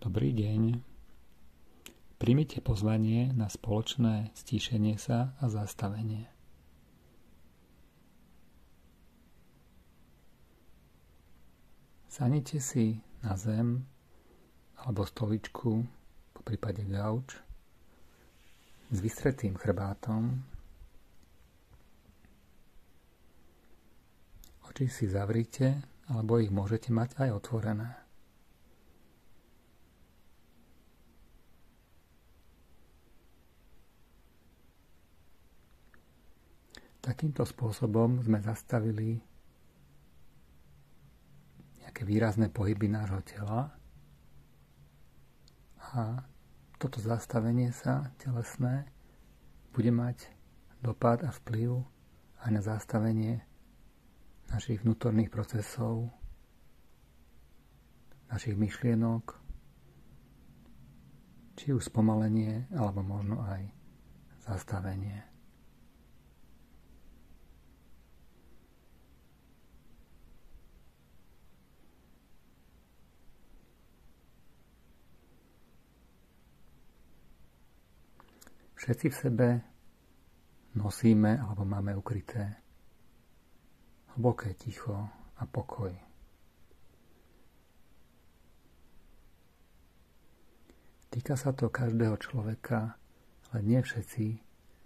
Dobrý deň. Prijmite pozvanie na spoločné stíšenie sa a zastavenie. Sadnite si na zem alebo stoličku, po prípade gauč, s vystretým chrbátom. Oči si zavrite, alebo ich môžete mať aj otvorené. Takýmto spôsobom sme zastavili nejaké výrazné pohyby nášho tela a toto zastavenie sa telesné bude mať dopad a vplyv aj na zastavenie našich vnútorných procesov, našich myšlienok, či už spomalenie, alebo možno aj zastavenie. Všetci v sebe nosíme alebo máme ukryté hlboké ticho a pokoj. Týka sa to každého človeka, ale nie všetci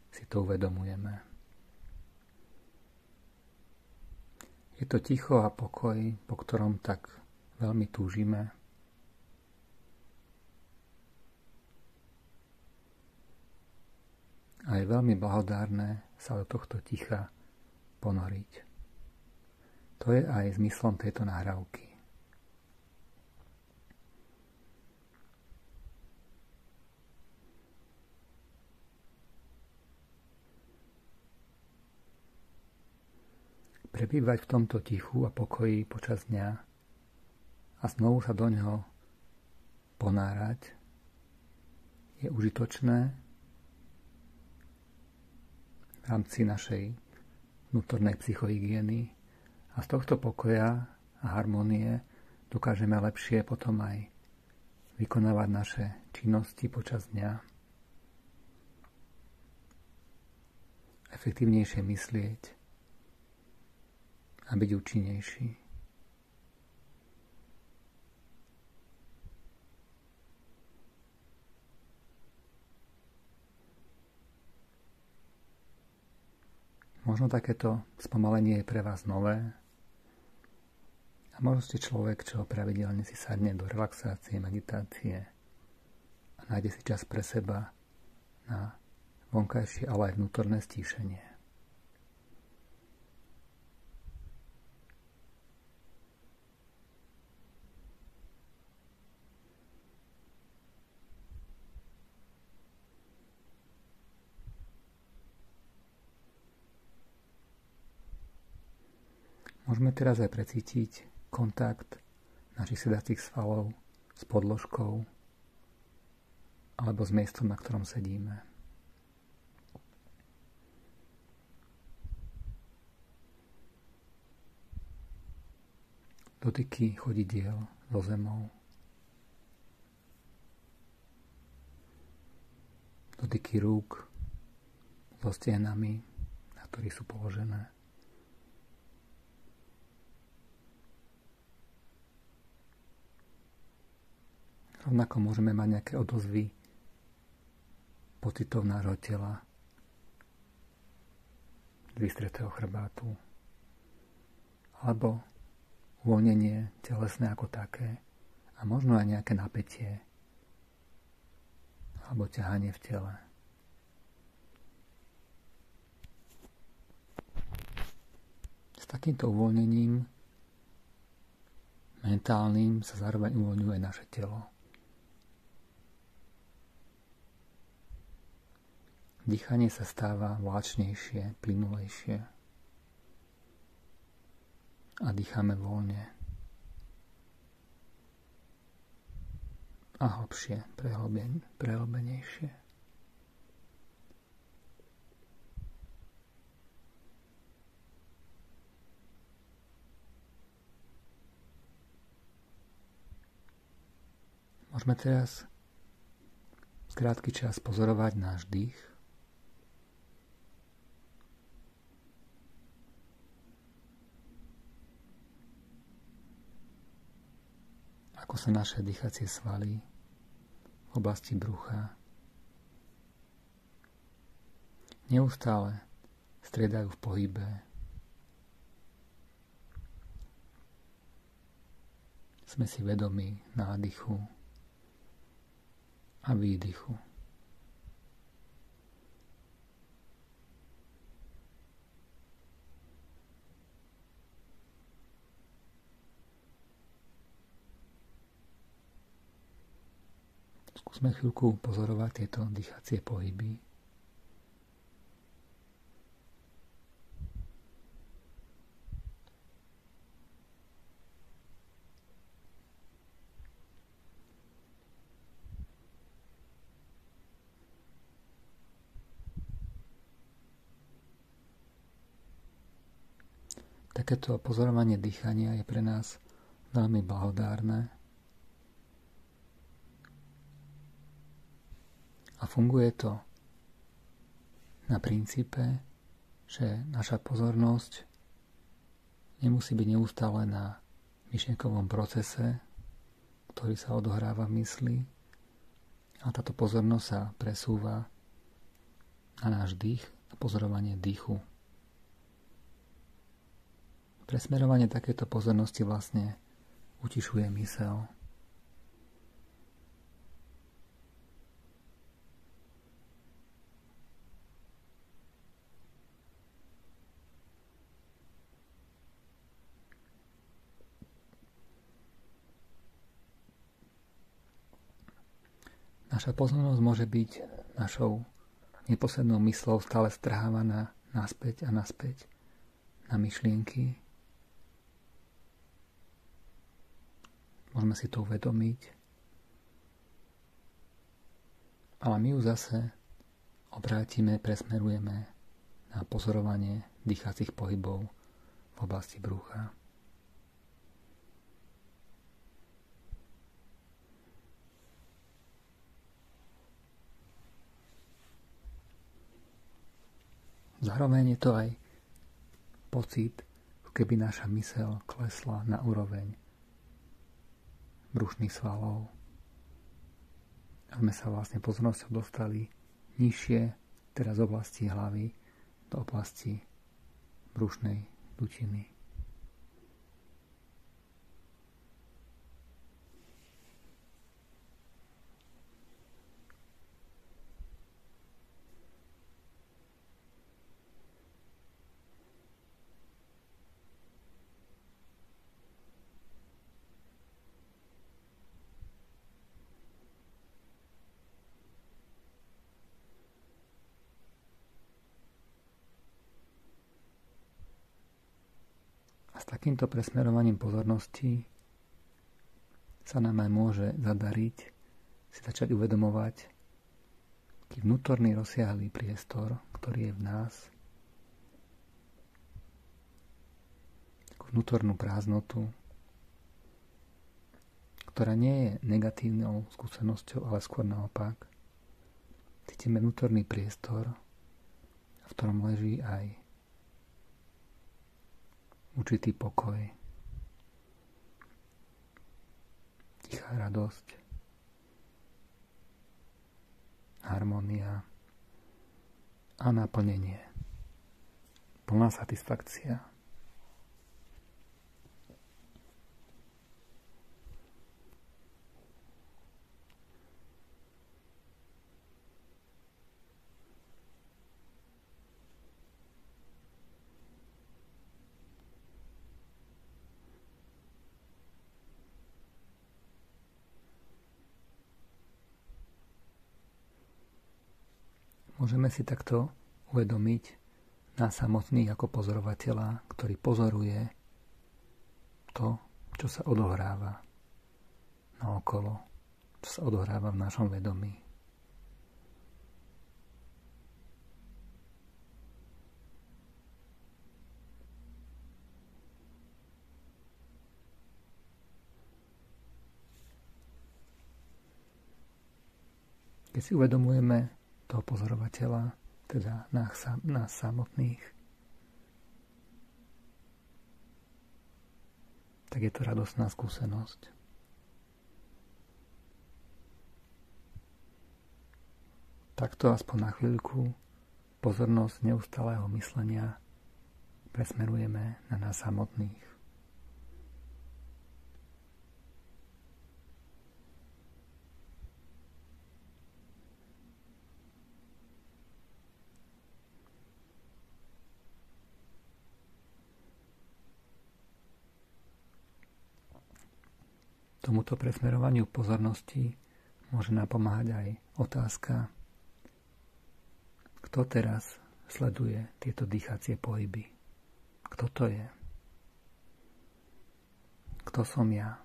si to uvedomujeme. Je to ticho a pokoj, po ktorom tak veľmi túžime. A je veľmi blahodárne sa do tohto ticha ponoriť. To je aj zmyslom tejto nahrávky. Prebývať v tomto tichu a pokoji počas dňa a znovu sa do ňoho ponárať je užitočné v rámci našej vnútornej psychohygieny a z tohto pokoja a harmonie dokážeme lepšie potom aj vykonávať naše činnosti počas dňa, efektívnejšie myslieť a byť účinnejší. Možno takéto spomalenie je pre vás nové a možno ste človek, čo pravidelne si sadne do relaxácie, meditácie a nájde si čas pre seba na vonkajšie, ale aj vnútorné stíšenie. Môžeme teraz aj precítiť kontakt našich sedacích svalov s podložkou alebo s miestom, na ktorom sedíme. Dotyky chodidiel so zemou. Dotyky rúk so stehnami, na ktorých sú položené. Rovnako môžeme mať nejaké odozvy pocitov nášho tela, vystretého chrbátu, alebo uvoľnenie telesné ako také a možno aj nejaké napätie alebo ťahanie v tele. S takýmto uvoľnením mentálnym sa zároveň uvoľňuje naše telo. Dýchanie sa stáva vláčnejšie, plynulejšie a dýchame voľne a hlbšie, prehlbenejšie. Môžeme teraz krátky čas pozorovať náš dých. Ako sa naše dýchacie svaly v oblasti brucha neustále striedajú v pohybe. Sme si vedomí nádychu a výdychu. Skúsme chvíľku pozorovať tieto dýchacie pohyby. Takéto pozorovanie dýchania je pre nás veľmi blahodárne a funguje to na princípe, že naša pozornosť nemusí byť neustále na myšlienkovom procese, ktorý sa odohráva v mysli, a táto pozornosť sa presúva na náš dých, na pozorovanie dýchu. Presmerovanie takéto pozornosti vlastne utišuje myseľ. Naša pozornosť môže byť našou neposlednou myslou stále strhávaná naspäť a naspäť na myšlienky. Môžeme si to uvedomiť, ale my ju zase obrátime, presmerujeme na pozorovanie dýchacích pohybov v oblasti brucha. Zároveň je to aj pocit, keby naša myseľ klesla na úroveň brušných svalov. A sme sa vlastne pozornosťou dostali nižšie, teraz z oblasti hlavy, do oblasti brušnej dutiny. S takýmto presmerovaním pozornosti sa nám aj môže zadariť si začať uvedomovať taký vnútorný rozsiahlý priestor, ktorý je v nás, takú vnútornú prázdnotu, ktorá nie je negatívnou skúsenosťou, ale skôr naopak. Cítime vnútorný priestor, v ktorom leží aj určitý pokoj, tichá radosť, harmónia a naplnenie, plná satisfakcia. Môžeme si takto uvedomiť nás samotných ako pozorovateľa, ktorý pozoruje to, čo sa odohráva naokolo, čo sa odohráva v našom vedomí. Keď si uvedomujeme toho pozorovateľa, teda nás samotných, tak je to radostná skúsenosť. Takto aspoň na chvíľku pozornosť neustáleho myslenia presmerujeme na nás samotných. Tomuto presmerovaniu pozornosti môže napomáhať aj otázka, kto teraz sleduje tieto dýchacie pohyby? Kto to je? Kto som ja?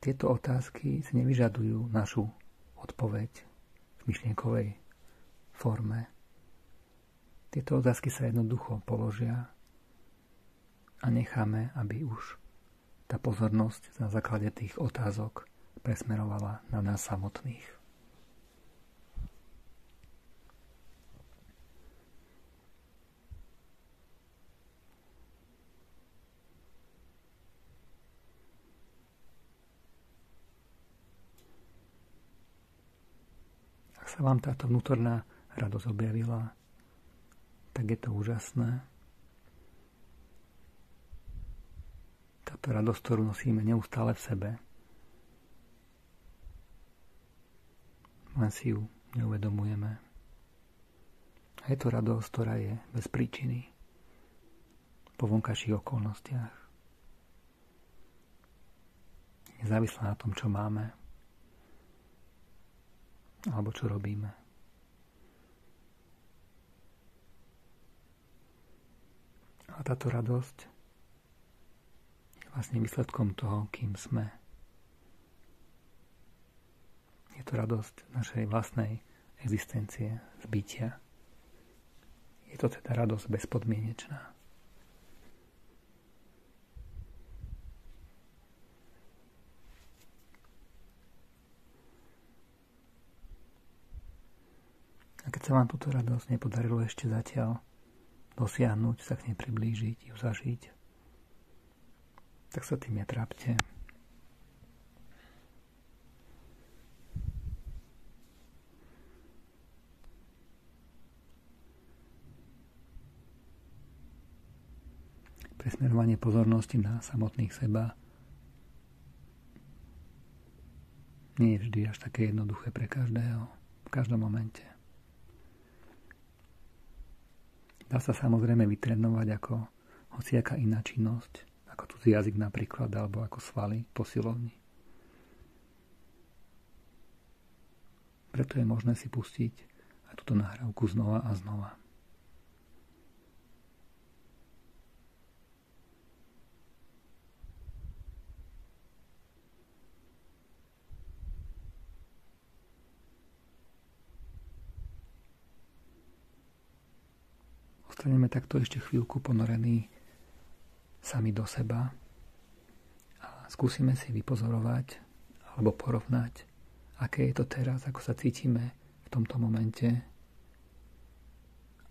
Tieto otázky si nevyžadujú našu odpoveď v myšlienkovej forme. Tieto otázky sa jednoducho položia a necháme, aby už tá pozornosť na základe tých otázok presmerovala na nás samotných. Ak sa vám táto vnútorná radosť objavila, tak je to úžasné. Táto radosť, ktorú nosíme neustále v sebe, len si ju neuvedomujeme. A je to radosť, ktorá je bez príčiny po vonkajších okolnostiach. Nezávislá na tom, čo máme alebo čo robíme. A táto radosť je vlastne výsledkom toho, kým sme. Je to radosť našej vlastnej existencie, zbytia. Je to teda radosť bezpodmienečná. A keď sa vám túto radosť nepodarilo ešte zatiaľ dosiahnuť, sa k nej priblížiť, ju zažiť, tak sa tým netrápte. Presmerovanie pozornosti na samotných seba nie je vždy až také jednoduché pre každého, v každom momente. Dá sa samozrejme vytrénovať ako hociaká iná činnosť, ako tu jazyk napríklad, alebo ako svaly, posilovni. Preto je možné si pustiť aj túto nahrávku znova a znova. Ostaneme takto ešte chvíľku ponorení sami do seba a skúsime si vypozorovať alebo porovnať, aké je to teraz, ako sa cítime v tomto momente,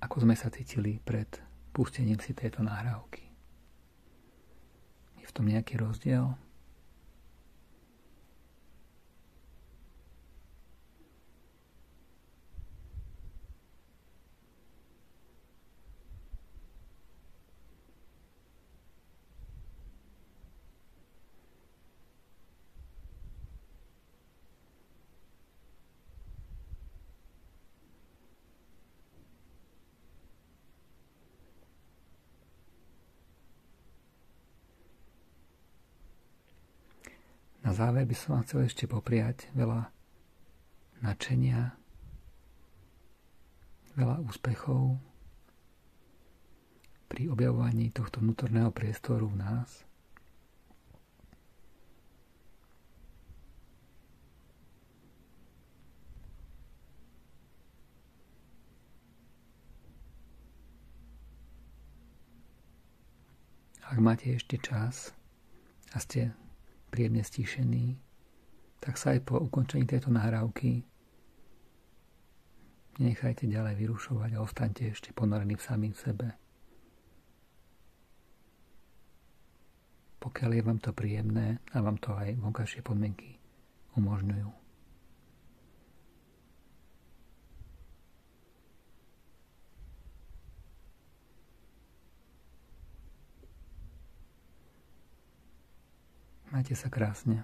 ako sme sa cítili pred pustením si tejto nahrávky. Je v tom nejaký rozdiel? Na záver by som vám chcel ešte popriať veľa nadšenia, veľa úspechov pri objavovaní tohto vnútorného priestoru v nás. Ak máte ešte čas a ste príjemne stíšení, tak sa aj po ukončení tejto nahrávky nenechajte ďalej vyrušovať a ostaňte ešte ponorení v samým sebe. Pokiaľ je vám to príjemné a vám to aj vonkajšie podmienky umožňujú. Majte sa krásne.